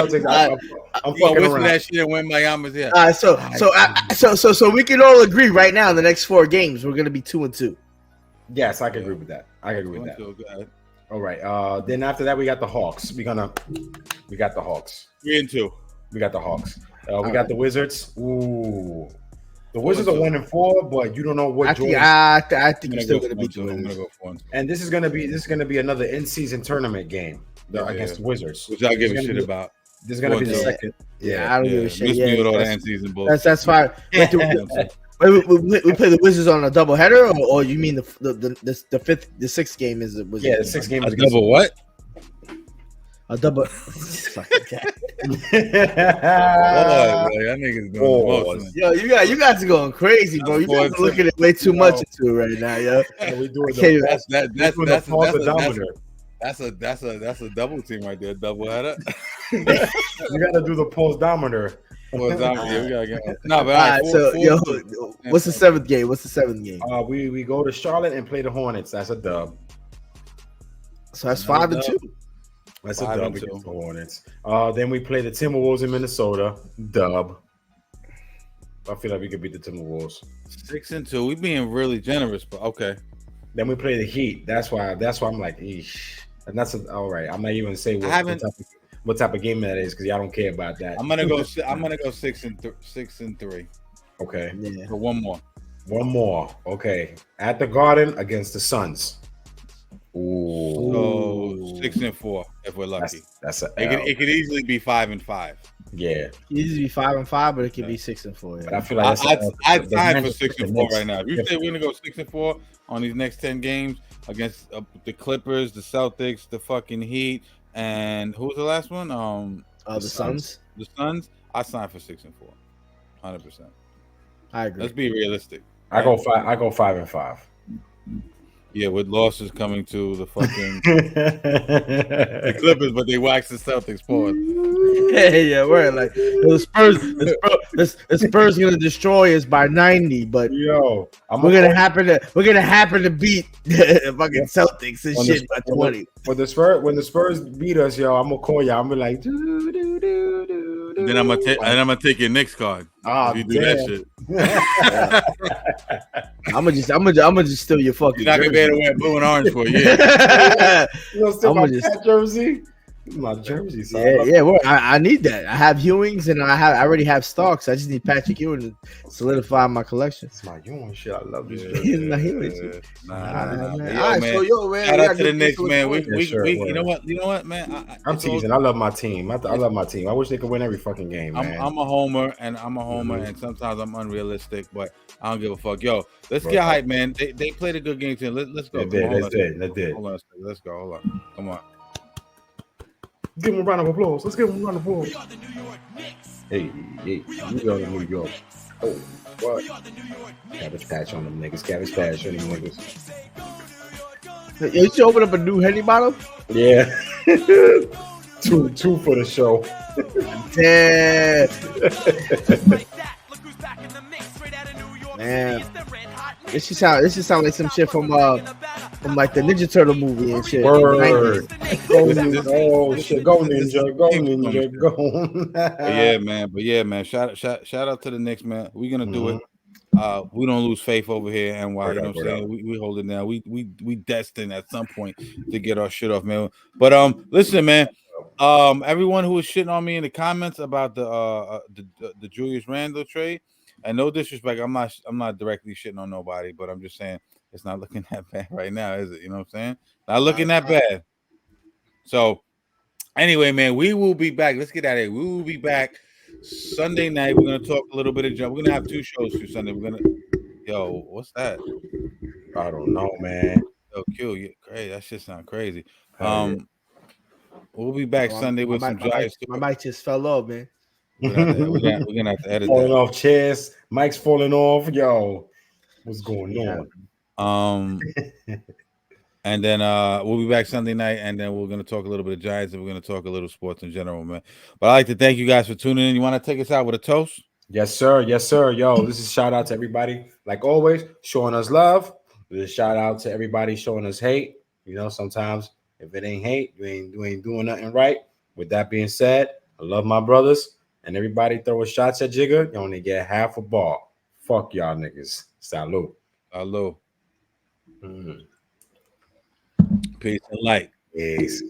[SPEAKER 2] I'm fucking around.
[SPEAKER 3] That shit when Miami's here.
[SPEAKER 1] All right, so we can all agree right now. The next 4 games, we're gonna be 2-2.
[SPEAKER 2] Yes, I can agree with that. All right. Then after that, we got the Hawks. We got the Hawks.
[SPEAKER 3] 3-2.
[SPEAKER 2] We got the Hawks. We got the Wizards. Ooh, the Wizards are 1-4, but you don't know what.
[SPEAKER 1] I think you're still gonna be 2.
[SPEAKER 3] I'm gonna go 4.
[SPEAKER 2] And this is gonna be another in-season tournament game against the Wizards,
[SPEAKER 3] which I give a shit about.
[SPEAKER 2] This is gonna be the second.
[SPEAKER 1] Yeah, I don't give a shit.
[SPEAKER 3] Miss me with all the in-season bullshit.
[SPEAKER 1] That's fine. We play the Wizards on a double header, or you mean the sixth game is the Wizards?
[SPEAKER 2] Yeah, the 6th game is
[SPEAKER 3] a double what?
[SPEAKER 1] A double.
[SPEAKER 3] That nigga's going.
[SPEAKER 1] Yo, you guys are going crazy, bro. You guys are looking at way too much into it right now, yo.
[SPEAKER 2] We doing
[SPEAKER 3] that's a double team right there, double header.
[SPEAKER 2] You gotta do the pulse-dometer.
[SPEAKER 3] We gotta get no, but
[SPEAKER 1] all right. So, what's the 7th game?
[SPEAKER 2] We go to Charlotte and play the Hornets. That's a dub.
[SPEAKER 1] So that's 5-2.
[SPEAKER 2] That's a dub against the Hornets. Then we play the Timberwolves in Minnesota. Dub. I feel like we could beat the Timberwolves.
[SPEAKER 3] 6-2. We being really generous, but okay.
[SPEAKER 2] Then we play the Heat. That's why I'm like, eesh. And that's all right. I'm not even gonna say what type of game that is because y'all don't care about that.
[SPEAKER 3] I'm gonna go 6-3.
[SPEAKER 2] Okay.
[SPEAKER 3] Yeah. For one more. Okay. At the Garden against the Suns. Ooh. So 6-4 if we're lucky. It could easily be 5-5.
[SPEAKER 2] Yeah.
[SPEAKER 1] It could easily be 5-5, but it could be 6-4. Yeah.
[SPEAKER 2] But I feel like
[SPEAKER 3] I'd sign for 6-4 right now. If you say we're gonna go 6-4 on these next 10 games against the Clippers, the Celtics, the fucking Heat, and who was the last one?
[SPEAKER 1] The Suns.
[SPEAKER 3] The Suns. I signed for 6-4. 100%.
[SPEAKER 1] I agree.
[SPEAKER 3] Let's be realistic.
[SPEAKER 2] I go 5-5.
[SPEAKER 3] Yeah, with losses coming to the fucking the Clippers, but they waxed the Celtics for it.
[SPEAKER 1] Yeah, we're like the Spurs gonna destroy us by 90, but
[SPEAKER 2] we're
[SPEAKER 1] gonna happen to beat the fucking Celtics and shit by 20.
[SPEAKER 2] When the Spurs beat us, I'm gonna call y'all. I'm gonna be like,
[SPEAKER 3] Then I'm gonna take your Knicks card. If you do that shit.
[SPEAKER 1] I'm gonna just steal your fucking.
[SPEAKER 3] You're not gonna be able to wear blue and orange for a year.
[SPEAKER 2] You gonna steal my jersey? My jersey, son.
[SPEAKER 1] Yeah. Well, I need that. I have Ewings and I already have Starks. I just need Patrick Ewing to solidify my collection.
[SPEAKER 2] It's my Ewing shit. I love this.
[SPEAKER 1] My Ewing shit.
[SPEAKER 3] Man.
[SPEAKER 1] Man.
[SPEAKER 3] Shout out to the Knicks, man. You know what, man.
[SPEAKER 2] I'm teasing. I love my team. I love my team. I wish they could win every fucking game, man.
[SPEAKER 3] I'm a homer, and and sometimes I'm unrealistic, but I don't give a fuck. Yo, let's get hype, man. They played a good game too. Let's go.
[SPEAKER 2] They did.
[SPEAKER 3] Hold on. Let's go. Hold on. Come on.
[SPEAKER 2] Give him a round of applause. Let's give him a round of applause. Hey, we are the New York. Oh, what? Cabbage patch on them niggas. Cabbage patch on them niggas.
[SPEAKER 1] You should open up a new Henny bottle?
[SPEAKER 2] Yeah. two for the show.
[SPEAKER 1] Damn. Man. This should sound like some shit from like the Ninja Turtle movie and shit.
[SPEAKER 2] Word. Go Ninja, go.
[SPEAKER 3] But yeah, man. Shout out to the Knicks, man. We're gonna do it. We don't lose faith over here, and why, you know what I'm
[SPEAKER 2] Word up.
[SPEAKER 3] saying? We hold it down. We destined at some point to get our shit off, man. But listen, man. Everyone who was shitting on me in the comments about the Julius Randle trade, and no disrespect, I'm not directly shitting on nobody, but I'm just saying it's not looking that bad right now, is it? You know what I'm saying? Not looking that bad. So anyway, man, we will be back. Let's get out of here. We will be back Sunday night. We're gonna talk a little bit of jump. We're gonna have 2 shows for Sunday. Yo, what's that?
[SPEAKER 2] I don't know, man.
[SPEAKER 3] Yo, Q, you crazy. That shit sound crazy.
[SPEAKER 2] Hell yeah.
[SPEAKER 3] We'll be back Sunday with some Giants.
[SPEAKER 1] My mic just fell off, man.
[SPEAKER 3] We're gonna have to edit
[SPEAKER 2] Falling
[SPEAKER 3] that.
[SPEAKER 2] off chairs, Mike's falling off. Yo, what's going on?
[SPEAKER 3] And then we'll be back Sunday night, and then we're gonna talk a little bit of Giants, and we're gonna talk a little sports in general, man. But I'd like to thank you guys for tuning in. You want to take us out with a toast?
[SPEAKER 2] Yes, sir. Yes, sir. Yo, this is shout out to everybody, like always, showing us love. This is shout out to everybody showing us hate. You know, sometimes if it ain't hate, you ain't doing nothing right. With that being said, I love my brothers, and everybody throwing shots at Jigga. You only get half a ball. Fuck y'all niggas. Salute.
[SPEAKER 3] Peace and light.
[SPEAKER 2] Peace.